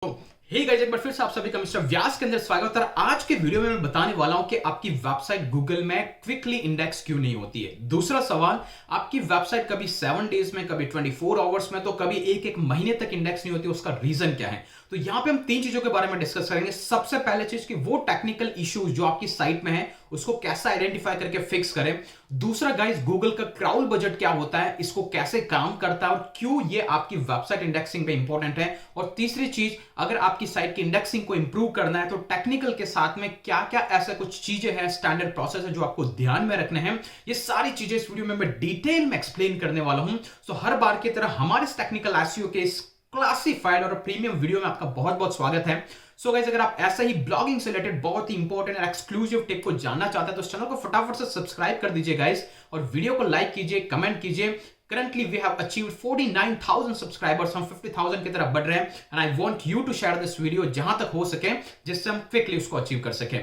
Hey guys, एक बार फिर से आप सभी का मिस्टर व्यास के अंदर स्वागत है। आज के वीडियो में मैं बताने वाला हूं कि आपकी वेबसाइट गूगल में क्विकली इंडेक्स क्यों नहीं होती है। दूसरा सवाल, आपकी वेबसाइट कभी 7 डेज में, कभी 24 आवर्स में, तो कभी एक महीने तक इंडेक्स नहीं होती, उसका रीजन क्या है। तो यहां पे हम 3 चीजों के बारे में डिस्कस करेंगे। सबसे पहले चीज कि वो टेक्निकल इश्यूज जो आपकी साइट में है उसको कैसे आइडेंटिफाई करके फिक्स करें। दूसरा गाइस, गूगल का क्राउल बजट क्या होता है, इसको कैसे काम करता है और क्यों ये आपकी वेबसाइट इंडेक्सिंग पे इंपॉर्टेंट है। और तीसरी चीज, अगर आपकी साइट की इंडेक्सिंग को इंप्रूव करना है तो टेक्निकल के साथ में क्या क्या ऐसा कुछ चीजें हैं, स्टैंडर्ड प्रोसेस है जो आपको ध्यान में रखने हैं। ये सारी चीजें इस वीडियो में मैं डिटेल में एक्सप्लेन करने वाला हूं। सो हर बार की तरह हमारे इस टेक्निकल एसईओ के इस क्लासिफाइड और प्रीमियम वीडियो में आपका बहुत बहुत स्वागत है। सो गाइस, अगर आप ऐसा ही ब्लॉगिंग से रिलेटेड बहुत ही इंपॉर्टेंट और एक्सक्लूसिव टिप को जानना चाहते हैं तो इस चैनल को फटाफट से सब्सक्राइब कर दीजिए गाइस, और वीडियो को लाइक कीजिए, कमेंट कीजिए। Currently, we have achieved 49,000 subscribers, हम 50,000 की तरफ बढ़ रहे हैं। And I want you to share this video जहां तक हो सके, जिससे हम क्विकली उसको अचीव कर सकें।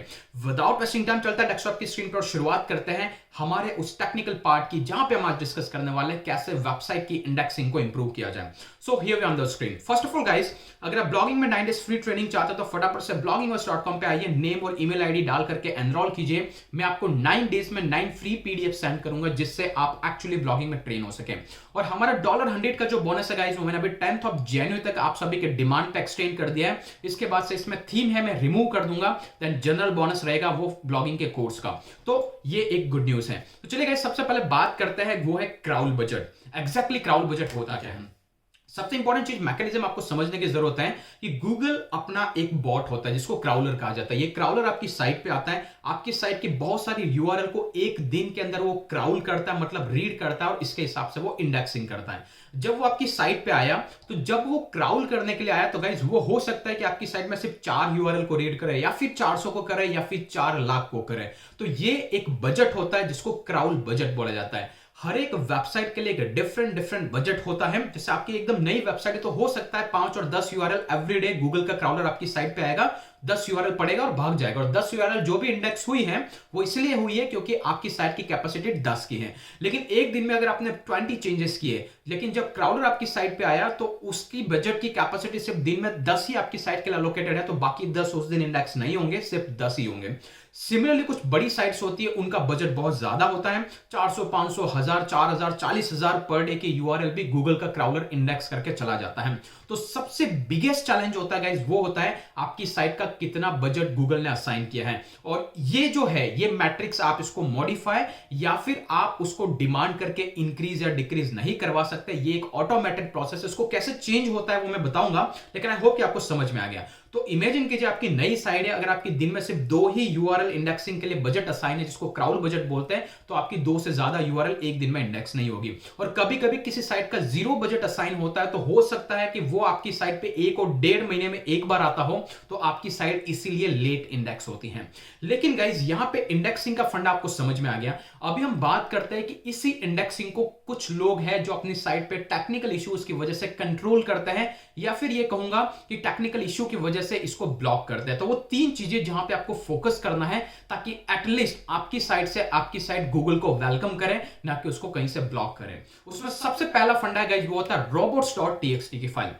Without wasting time, चलता है डेस्कटॉप की स्क्रीन पर, शुरुआत करते हैं हमारे उस टेक्निकल पार्ट की जहां पे हम आज डिस्कस करने वाले हैं कैसे वेबसाइट की इंडेक्सिंग को इंप्रूव किया जाए। So here we on the screen. First of all guys, अगर आप ब्लॉगिंग में 9 डेज फ्री ट्रेनिंग चाहते हो तो फटाफट से bloggingverse.com पे आइए, नेम और ईमेल आईडी डाल करके एनरोल कीजिए। मैं आपको 9 डेज में 9 फ्री पीडीएफ सेंड करूंगा जिससे आप एक्चुअली ब्लॉगिंग में ट्रेन हो सके। और हमारा $100 का जो बोनस है गाइस, वो मैंने अभी 10th जनवरी तक आप सभी के डिमांड पे एक्सटेंड कर दिया है। इसके बाद से इसमें थीम है, मैं रिमूव कर दूंगा, देन जनरल बोनस रहेगा वो ब्लॉगिंग के कोर्स का। तो ये एक गुड न्यूज है। तो चलिए गाइस, सबसे पहले बात करते हैं, वो है crawl budget. Exactly crawl budget होता क्या है। सबसे इंपॉर्टेंट चीज, मैकेनिज्म आपको समझने की जरूरत है कि गूगल अपना एक बॉट होता है जिसको क्राउलर कहा जाता है। ये क्राउलर आपकी साइट पे आता है, आपकी साइट की बहुत सारी यूआरएल को एक दिन के अंदर वो क्राउल करता है, मतलब रीड करता है, और इसके हिसाब से वो इंडेक्सिंग करता है। जब वो आपकी साइट पे आया, तो जब वो क्राउल करने के लिए आया तो गाइस, वो हो सकता है कि आपकी साइट में सिर्फ 4 यूआरएल को रीड करे, या फिर 400 को करे, या फिर 4 लाख को करे। तो ये एक बजट होता है जिसको क्राउल बजट बोला जाता है। हर एक वेबसाइट के लिए एक डिफरेंट बजट होता है। जैसे आपकी एकदम नई वेबसाइट है तो हो सकता है 5 और 10 यूआरएल एवरीडे गूगल का क्राउलर आपकी साइट पे आएगा, 10 यूआरएल पड़ेगा और भाग जाएगा। और 10 यूआरएल जो भी इंडेक्स हुई है वो इसलिए हुई है क्योंकि आपकी साइट की कैपेसिटी 10 की है। लेकिन एक दिन में अगर आपने 20 चेंजेस किए, लेकिन जब क्राउलर आपकी साइट पे आया तो उसकी बजट की कैपेसिटी सिर्फ दिन में 10 ही आपकी साइट के लिए एलोकेटेड है, तो बाकी 10 उस दिन इंडेक्स नहीं होंगे, सिर्फ 10 ही होंगे। सिमिलरली कुछ बड़ी साइट्स होती है, उनका बजट बहुत ज्यादा होता है, 400, 500, 1000, 4000, 40,000 पर डे की यूआरएल भी गूगल का क्राउलर इंडेक्स करके चला जाता है। तो सबसे बिगेस्ट चैलेंज होता है गाइस, वो होता है आपकी साइट का कितना बजट गूगल ने असाइन किया है। और ये जो है, ये मैट्रिक्स आप इसको मॉडिफाई या फिर आप उसको डिमांड करके इंक्रीज या डिक्रीज नहीं करवा सकते। ये एक ऑटोमेटेड प्रोसेस है, इसको कैसे चेंज होता है वो मैं बताऊंगा, लेकिन आई होप कि आपको समझ में आ गया। तो इमेजिन कीजिए आपकी नई साइट है, अगर आपकी दिन में सिर्फ 2 ही यूआरएल इंडेक्सिंग के लिए बजट असाइन है, जिसको क्राउल बजट बोलते हैं, तो आपकी 2 से ज्यादा यूआरएल एक दिन में इंडेक्स नहीं होगी। और कभी कभी किसी साइट का 0 बजट असाइन होता है, तो हो सकता है कि वो आपकी साइट पे 1 और 1.5 महीने में एक बार आता हो, तो आपकी साइट इसीलिए लेट इंडेक्स होती है। लेकिन गाइज, यहां पे इंडेक्सिंग का फंडा आपको समझ में आ गया। अभी हम बात करते हैं कि इसी इंडेक्सिंग को कुछ लोग हैं जो अपनी साइट पे टेक्निकल इश्यूज की वजह से कंट्रोल करते हैं, या फिर ये कहूंगा कि टेक्निकल इश्यू की वजह से इसको ब्लॉक करते हैं। तो वो 3 चीजें जहां पे आपको फोकस करना है, ताकि एटलीस्ट आपकी साइट से आपकी साइट गूगल को वेलकम करे, ना कि उसको कहीं से ब्लॉक करे। उसमें सबसे पहला फंडा है गाइज, वो होता है robots.txt की फाइल।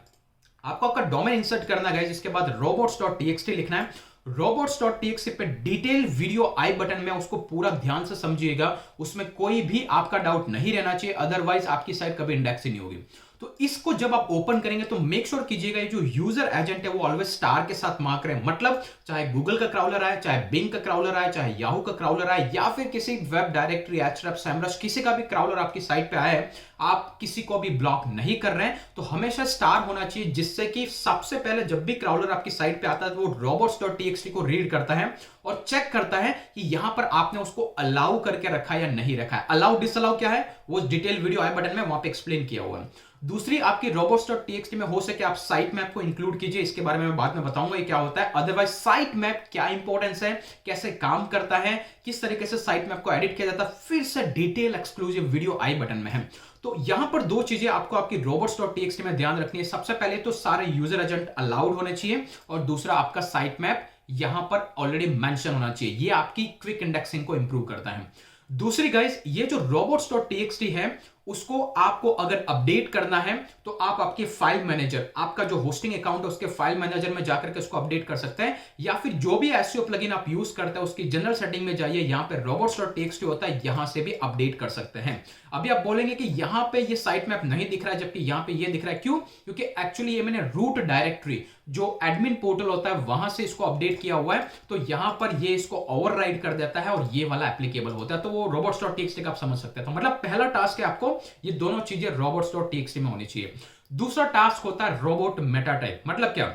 आपको आपका डोमेन इंसर्ट करना है, इसके बाद robots.txt लिखना है। robots.txt पे डिटेल वीडियो आई बटन में, उसको पूरा ध्यान से समझिएगा, उसमें कोई भी आपका डाउट नहीं रहना चाहिए, अदरवाइज आपकी साइट कभी इंडेक्स ही नहीं होगी। तो इसको जब आप ओपन करेंगे तो मेक श्योर कीजिएगा जो यूजर एजेंट है वो ऑलवेज स्टार के साथ मार्क रहे। मतलब चाहे गूगल का क्राउलर आए, चाहे बिंग का क्राउलर आए, चाहे याहू का क्राउलर आए, या फिर किसी वेब डायरेक्टरी, एचरेफ, सैमरस, किसी का भी क्राउलर आपकी साइट पे आए, आप किसी को भी ब्लॉक नहीं कर रहे हैं, तो हमेशा स्टार होना चाहिए, जिससे कि सबसे पहले जब भी क्राउलर आपकी साइट पे आता है तो वो robots.txt को रीड करता है और चेक करता है कि यहां पर आपने उसको अलाउ करके रखा है या नहीं रखा है। अलाउ डिसअलाउ क्या है वो डिटेल वीडियो आई बटन में वहां पे एक्सप्लेन किया हुआ है। दूसरी, आपकी robots.txt में हो सके आप साइट मैप को इंक्लूड कीजिए, इसके बारे में मैं बाद में बताऊंगा ये क्या होता है। अदरवाइज साइट मैप क्या इंपॉर्टेंस है, कैसे काम करता है, किस तरीके से साइट मैप को एडिट किया जाता है, फिर से डिटेल एक्सक्लूसिव वीडियो आई बटन में है। तो यहां पर 2 चीजें आपको आपकी robots.txt में ध्यान रखनी है। सबसे पहले तो सारे यूजर एजेंट अलाउड होने चाहिए, और दूसरा आपका साइट मैप यहां पर ऑलरेडी मेंशन होना चाहिए। ये आपकी क्विक इंडेक्सिंग को इंप्रूव करता है। दूसरी गाइस, ये जो robots.txt है उसको आपको अगर अपडेट करना है तो आप आपके फाइल मैनेजर, आपका जो होस्टिंग अकाउंट है उसके फाइल मैनेजर में जाकर के उसको अपडेट कर सकते हैं, या फिर जो भी एसईओ प्लगइन आप यूज करते हैं उसकी जनरल सेटिंग में जाइए, यहां पे robots.txt होता है, यहां से भी अपडेट कर सकते हैं। अभी आप बोलेंगे कि यहां पे ये साइट मैप नहीं दिख रहा है जबकि यहां पे ये दिख रहा है, क्यों? क्योंकि एक्चुअली ये मैंने रूट डायरेक्टरी जो एडमिन पोर्टल होता है वहां से इसको अपडेट किया हुआ है, तो यहां पर ये इसको ओवरराइड कर देता है और ये वाला एप्लीकेबल होता है। तो वो robots.txt का आप समझ सकते हैं। तो मतलब पहला टास्क है आपको ये दोनों चीजें robots.txt में होनी चाहिए। दूसरा टास्क होता है रोबोट मेटाटैग। मतलब क्या?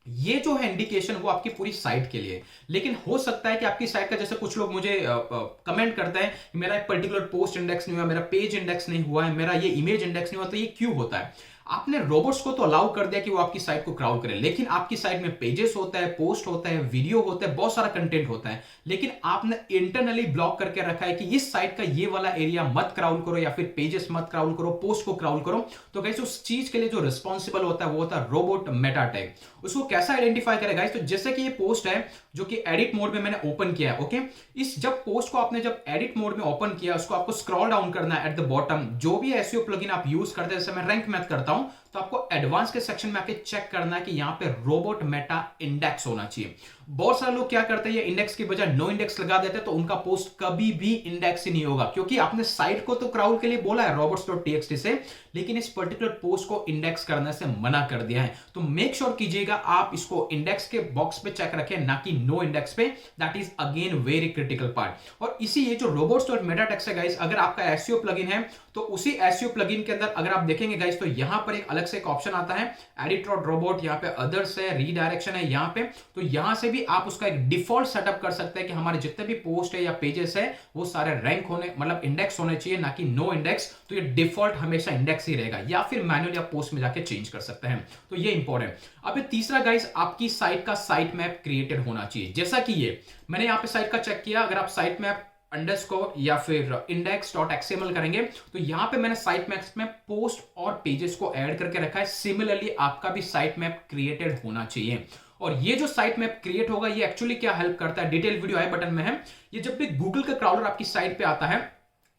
ये जो है इंडिकेशन वो आपकी पूरी साइट के लिए, लेकिन हो सकता है कि आपकी साइट का, जैसे कुछ लोग मुझे कमेंट करते हैं कि मेरा एक पर्टिकुलर पोस्ट इंडेक्स नहीं हुआ, मेरा पेज इंडेक्स नहीं हुआ है, मेरा ये इमेज इंडेक्स नहीं हुआ, तो ये क्यों होता है? आपने रोबोट्स को तो अलाउ कर दिया कि वो आपकी साइट को क्राउल करे, लेकिन आपकी साइट में पेजेस होता है, पोस्ट होता है, वीडियो होता है, बहुत सारा कंटेंट होता है, लेकिन आपने इंटरनली ब्लॉक करके रखा है कि इस साइट का ये वाला एरिया मत क्राउल करो, या फिर पेजेस मत क्राउल करो, पोस्ट को क्राउल करो। तो गाइस उस चीज के लिए जो रिस्पॉन्सिबल होता है वो होता है रोबोट मेटा टैग। उसको कैसा आइडेंटिफाई करेगा? तो जैसे कि ये पोस्ट है जो कि एडिट मोड में मैंने ओपन किया है, ओके, इस जब पोस्ट को आपने जब एडिट मोड में ओपन किया, उसको आपको स्क्रॉल डाउन करना है एट द बॉटम। जो भी एसईओ प्लगइन आप यूज करते हैं, जैसे मैं रैंक मैथ करता हूं, तो आपको एडवांस के सेक्शन में आके चेक करना है कि यहां पे रोबोट मेटा इंडेक्स होना चाहिए। बहुत सारे लोग क्या करते हैं, ये इंडेक्स की बजाय नो इंडेक्स लगा देते हैं, तो उनका पोस्ट कभी भी इंडेक्स ही नहीं होगा, क्योंकि आपने साइट को तो क्राउल के लिए बोला है robots.txt से, लेकिन इस पर्टिकुलर पोस्ट को इंडेक्स करने से मना कर दिया है। तो मेक श्योर कीजिएगा आप इसको इंडेक्स के बॉक्स पे चेक रखें, ना कि नो इंडेक्स पे। That is again very critical part. और इसी ये जो robots.meta है गाइस, अगर आपका एसईओ प्लगइन है तो उसी एसईओ प्लगइन के अंदर अगर आप देखेंगे गाइस, तो यहां पर एक अलग से एक ऑप्शन आता है एडिट रोबोट, यहां पे अदर्स है, रीडायरेक्शन है यहां पे। तो यहां से भी आप उसका एक डिफॉल्ट सेटअप कर सकते हैं कि हमारे जितने भी पोस्ट है या पेजेस है वो सारे रैंक होने, मतलब इंडेक्स होने चाहिए, ना कि नो इंडेक्स। तो ये डिफॉल्ट हमेशा इंडेक्स ही रहेगा, या फिर मैनुअली आप पोस्ट में जाके चेंज कर सकते हैं। तो ये इंपॉर्टेंट। अब तीसरा गाइस, आपकी साइट का साइट मैप क्रिएटेड होना चाहिए। जैसा कि ये मैंने यहां पे साइट का चेक किया, अगर आप साइट मैप अंडरस्कोर या फिर index.xml करेंगे तो यहां पे मैंने साइट मैप में पोस्ट और पेजेस को ऐड करके रखा है। सिमिलरली आपका भी साइट मैप क्रिएटेड होना चाहिए। और ये जो साइट मैप क्रिएट होगा ये एक्चुअली क्या हेल्प करता है, डिटेल वीडियो आई बटन में है। ये जब भी गूगल का क्राउलर आपकी साइट पे आता है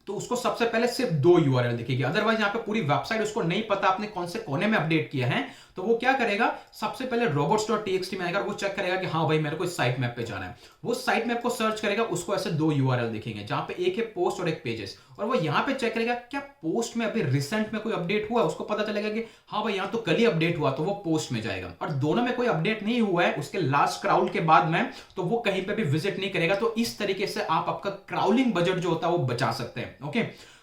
तो उसको सबसे पहले सिर्फ 2 यूआरएल दिखेगी, अदरवाइज यहां पे पूरी वेबसाइट उसको नहीं पता आपने कौन से कोने में अपडेट किया है। तो वो क्या करेगा, सबसे पहले robots.txt में आएगा, वो चेक करेगा कि हाँ भाई मेरे को इस साइट मैप पे जाना है। वो साइट मैप को सर्च करेगा, उसको ऐसे 2 यूआरएल दिखेंगे जहां पे एक है पोस्ट और एक पेजेस। और वो यहां पे चेक करेगा क्या पोस्ट में अभी रिसेंट में कोई अपडेट हुआ, उसको पता चलेगा कि हाँ भाई यहां तो कल ही अपडेट हुआ, तो वो पोस्ट में जाएगा। और दोनों में कोई अपडेट नहीं हुआ है उसके लास्ट क्राउल के बाद में, तो वो कहीं पे भी विजिट नहीं करेगा। तो इस तरीके से आप आपका क्राउलिंग बजट जो होता है वो बचा सकते हैं। ओके,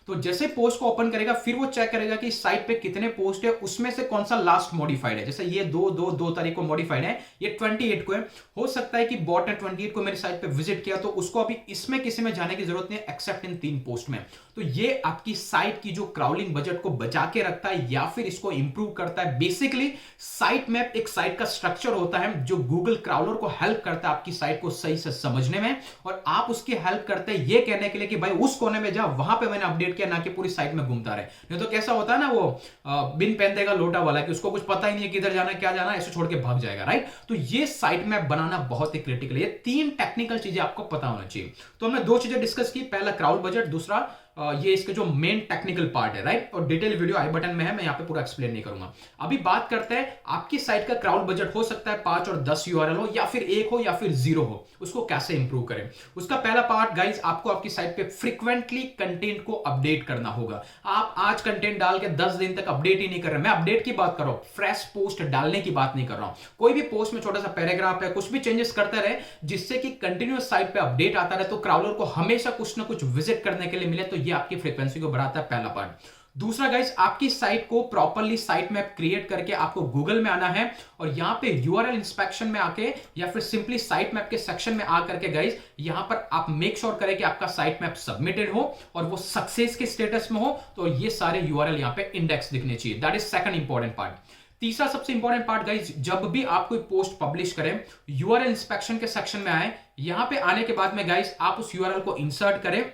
तो जैसे पोस्ट को ओपन करेगा फिर वो चेक करेगा कि साइट पे कितने पोस्ट है, उसमें से कौन सा लास्ट मॉडिफाइड है। जैसे ये 2 तारीख को मॉडिफाइड है, ये 28 को है। हो सकता है कि बॉट ने 28 को मेरी साइट पे विजिट किया, तो उसको अभी इसमें किसी में जाने की जरूरत नहीं है एक्सेप्ट इन 3 पोस्ट में। तो ये आपकी साइट की जो क्राउलिंग बजट को बचा के रखता है या फिर इसको इंप्रूव करता है। बेसिकली साइट मैप एक साइट का स्ट्रक्चर होता है जो गूगल क्राउलर को हेल्प करता है आपकी साइट को सही से समझने में, और आप उसकी हेल्प करते हैं ये कहने के लिए कि भाई उस कोने में जा, वहां पे मैंने अपडेट किया, ना कि पूरी साइट में घूमता रहे। नहीं तो कैसा होता है ना वो बिन पहन देगा लोटा वाला, कि उसको कुछ पता ही नहीं है किधर जाना है क्या जाना है, ऐसे छोड़ के भाग जाएगा, राइट। तो ये साइट मैप बनाना बहुत ही क्रिटिकल है। ये 3 टेक्निकल चीजें आपको पता होना चाहिए। तो हमने 2 चीजें डिस्कस की, पहला क्राउल बजट, दूसरा ये इसके जो मेन टेक्निकल पार्ट है, राइट। और डिटेल वीडियो आई बटन में है, मैं यहां पे पूरा एक्सप्लेन नहीं करूंगा। अभी बात करते हैं आपकी साइट का क्राउड बजट हो सकता है 5 और 10 यूआरएल हो, या फिर 1 हो या फिर 0 हो। उसको कैसे इंप्रूव करें? उसका पहला पार्ट गाइस, आपको आपकी साइट पे फ्रीक्वेंटली कंटेंट को अपडेट करना होगा। आप आज कंटेंट डाल के 10 दिन तक अपडेट ही नहीं कर रहे। मैं अपडेट की बात कर रहा हूं, फ्रेश पोस्ट डालने की बात नहीं कर रहा हूं। कोई भी पोस्ट में छोटा सा पैराग्राफ है, कुछ भी चेंजेस करते रहे जिससे कि कंटिन्यूअस साइट पे अपडेट आता रहे, तो क्राउलर को हमेशा कुछ ना कुछ विजिट करने के लिए मिले। तो ये आपकी फ्रीक्वेंसी बढ़ाता है, पहला पार्ट। दूसरा गाइस, आपकी साइट को प्रॉपर्ली साइट मैप क्रिएट करके आपको गूगल में आना है, और यहां पे यूआरएल इंस्पेक्शन में आके या फिर सिंपली साइट मैप के सेक्शन में आकर के गाइस यहां पर आप मेक श्योर करें कि आपका साइट मैप सबमिटेड हो और वो सक्सेस के स्टेटस में हो। तो ये सारे यूआरएल यहां पे इंडेक्स दिखने चाहिए। That is second important part. तीसरा सबसे इंपॉर्टेंट पार्ट गाइस, जब भी आप कोई पोस्ट पब्लिश करें, यूआरएल इंस्पेक्शन के सेक्शन में आए। यहां पे आने के बाद में गाइस आप उस यूआरएल को इंसर्ट करें।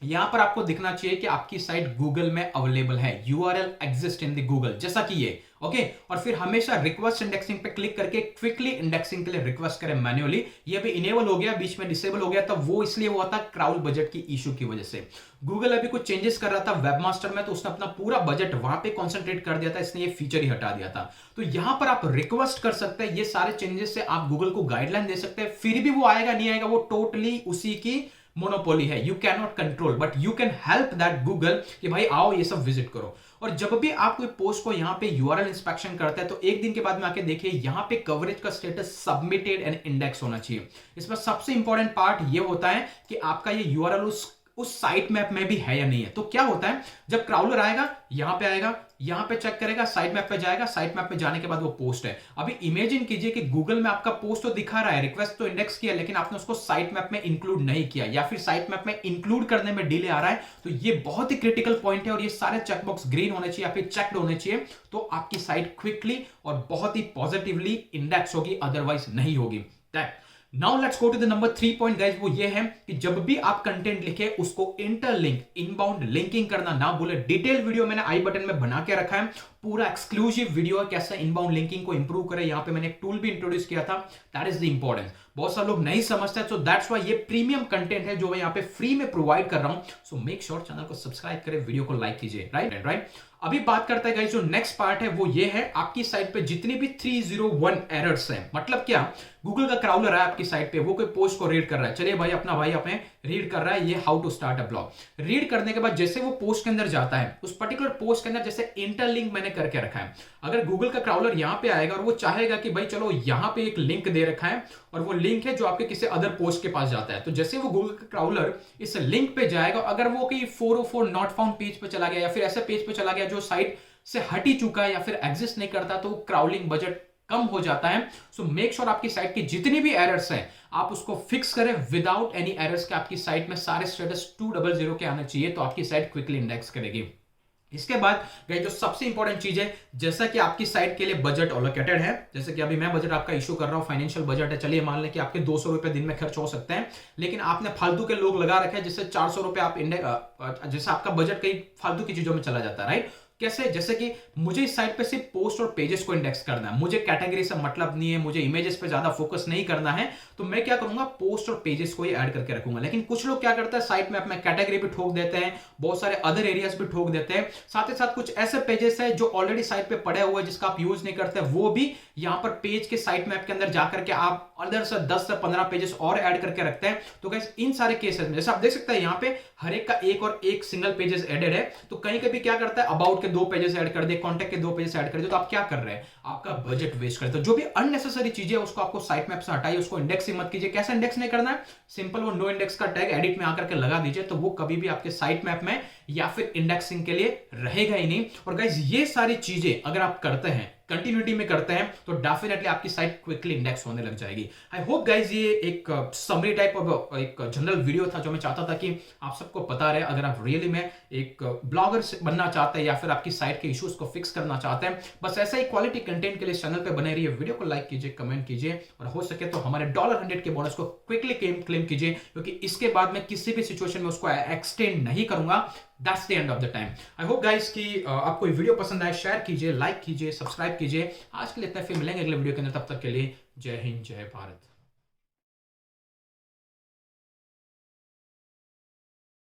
यहां पर आपको दिखना चाहिए कि आपकी साइट गूगल में अवेलेबल है, URL exist in the Google, जैसा कि ये ओके और फिर हमेशा रिक्वेस्ट इंडेक्सिंग पे क्लिक करके क्विकली इंडेक्सिंग के लिए रिक्वेस्ट करें मैन्युअली। ये भी इनेबल हो गया, बीच में डिसेबल हो गया था, वो इसलिए हुआ था क्राउड बजट की इशू की वजह से। गूगल अभी कुछ चेंजेस कर रहा था वेबमास्टर में, तो उसने अपना पूरा बजट वहां पे कंसंट्रेट कर दिया था, इसने ये फीचर ही हटा दिया था। तो यहां पर आप रिक्वेस्ट कर सकते हैं, ये सारे चेंजेस से आप गूगल को गाइडलाइन दे सकते हैं, फिर भी वो आएगा नहीं आएगा वो टोटली उसी की मोनोपोली है, you can not control, but you can help that Google कि भाई आओ ये सब विजिट करो। और जब भी आप कोई पोस्ट को यहां पे यूआरएल इंस्पेक्शन करते हैं तो एक दिन के बाद में आके देखिए यहां पे कवरेज का स्टेटस सबमिटेड एंड इंडेक्स होना चाहिए। इसमें सबसे इंपॉर्टेंट पार्ट ये होता है कि आपका ये यूआरएल उस साइट मैप में भी है या नहीं है। तो क्या होता है, जब क्राउलर आएगा यहां पे चेक करेगा, साइट मैप पे जाएगा, साइट मैप पे जाने के बाद वो पोस्ट है। अभी इमेजिन कीजिए कि गूगल में आपका पोस्ट तो दिखा रहा है, रिक्वेस्ट तो इंडेक्स किया, लेकिन आपने उसको साइट मैप में इंक्लूड नहीं किया, या फिर साइट मैप में इंक्लूड करने में डिले आ रहा है। तो ये बहुत ही क्रिटिकल पॉइंट है और ये सारे चेकबॉक्स ग्रीन होने चाहिए या फिर चेक्ड होने चाहिए, तो आपकी साइट क्विकली और बहुत ही पॉजिटिवली इंडेक्स होगी, अदरवाइज नहीं होगी। Now let's go to the number 3 point guys, वो ये है कि जब भी आप कंटेंट लिखे उसको इंटरलिंक, इनबाउंड लिंकिंग करना ना भूले। डिटेल वीडियो मैंने आई बटन में बना के रखा है, पूरा एक्सक्लूसिव वीडियो है कैसे इनबाउंड लिंकिंग को इंप्रूव करें। यहां पे मैंने एक टूल भी इंट्रोड्यूस किया था, दैट इज द इंपॉर्टेंस। बहुत सारे लोग नहीं समझते, सो दैट्स व्हाई ये प्रीमियम कंटेंट है जो मैं यहां पे फ्री में प्रोवाइड कर रहा हूं। सो मेक श्योर चैनल को सब्सक्राइब करें, वीडियो को लाइक कीजिए, राइट। अभी बात करते हैं गाइस, जो नेक्स्ट पार्ट है वो ये है, आपकी साइट पे जितनी भी 301 एरर्स हैं, मतलब क्या, गूगल का क्राउलर है आपकी साइट पे, वो कोई पोस्ट को रीड कर रहा है, चलिए भाई अपना भाई अपने रीड कर रहा है, ये how to start a blog. Read करने के बाद जैसे वो पोस्ट के अंदर जाता है, उस पर्टिकुलर पोस्ट के अंदर जैसे इंटरलिंक मैंने करके रखा है, अगर गूगल का क्राउलर यहां पे आएगा और वो चाहेगा कि भाई चलो यहां पे एक लिंक दे रखा है और वो लिंक है जो आपके किसी अदर पोस्ट के पास जाता है, तो जैसे वो गूगल का क्राउलर इस लिंक पे जाएगा, अगर वो कहीं 404 नॉट फाउंड पेज पे चला गया या फिर ऐसे पेज पे चला गया जो साइट से हट ही चुका है या फिर एग्जिस्ट नहीं करता, तो क्राउलिंग बजट कम हो जाता है। सो मेक श्योर आपकी साइट की जितनी भी एरर्स हैं आप उसको फिक्स करें विदाउट एनी एरर्स के। आपकी साइट में सारे स्टेटस 200 के आने चाहिए, तो आपकी साइट क्विकली इंडेक्स करेगी। इसके बाद गाइस जो सबसे इंपॉर्टेंट चीज है, जैसा कि आपकी साइट के लिए बजट एलोकेटेड है, जैसे कि अभी मैं बजट आपका इशू कर रहा हूं, फाइनेंशियल बजट है, चलिए मान लें कि आपके 200 रुपए दिन में खर्च हो सकते हैं, लेकिन आपने फालतू के लोग लगा रखे हैं जिससे 400 रुपए आप जैसे आपका बजट कई फालतू की चीजों में चला जाता है, राइट। कैसे, जैसे कि मुझे इस साइट पे सिर्फ पोस्ट और पेजेस को इंडेक्स करना है, मुझे कैटेगरी से मतलब नहीं है, मुझे इमेजेस पे ज्यादा फोकस नहीं करना है, तो मैं क्या करूंगा, पोस्ट और पेजेस को ही ऐड करके रखूंगा। लेकिन कुछ लोग क्या करते हैं, साइट में अपना कैटेगरी भी ठोक देते हैं, बहुत सारे अदर एरियाज भी ठोक देते हैं, साथ ही साथ कुछ ऐसे पेजेस है जो ऑलरेडी साइट पे पड़े हुए हैं जिसका आप यूज नहीं करते, वो भी यहां पर पेज के साइट मैप के अंदर जाकर के आप अदर से 10 से 15 पेजेस और ऐड करके रखते हैं। तो गाइस इन सारे केसेस में जैसे आप देख सकते हैं यहाँ पे हर एक का एक और एक सिंगल पेजेस एडेड है, तो कहीं कभी क्या करता है, अबाउट के 2 पेजेस ऐड कर दे, कॉन्टैक्ट के 2 पेजेस ऐड कर दे, तो आप क्या कर रहे हैं, आपका बजट वेस्ट करते हो। जो भी अननेसेसरी चीजें है उसको आपको साइट मैप से हटाइए, उसको इंडेक्स ही मत कीजिए। कैसे इंडेक्स नहीं करना है, सिंपल वो नो इंडेक्स का टैग एडिट में आकर के लगा दीजिए, तो वो कभी भी आपके साइट मैप में या फिर इंडेक्सिंग के लिए रहेगा ही नहीं। और गाइस ये सारी चीजें अगर आप करते हैं, कंटिन्यूटी में करते हैं, तो डेफिनेटली आपकी साइट क्विकली इंडेक्स होने लग जाएगी। आई होप गाइज ये एक समरी टाइप ऑफ एक जनरल वीडियो था जो मैं चाहता था कि आप सबको पता रहे। अगर आप रियली में एक ब्लॉगर बनना चाहते हैं या फिर आपकी साइट के इश्यूज को फिक्स करना चाहते हैं, बस ऐसा ही क्वालिटी कंटेंट के लिए चैनल पे बने रहिए, वीडियो को लाइक कीजिए, कमेंट कीजिए और हो सके तो हमारे $100 के बोनस को क्विकली क्लेम कीजिए, क्योंकि इसके बाद मैं किसी भी सिचुएशन में उसको एक्सटेंड नहीं करूंगा। That's the end of the time. I hope guys कि आपको ये वीडियो पसंद आए, शेयर कीजिए, लाइक कीजिए, सब्सक्राइब कीजिए। आज के लिए इतना, फिर मिलेंगे अगले वीडियो के अंदर, तब तक के लिए जय हिंद, जय भारत।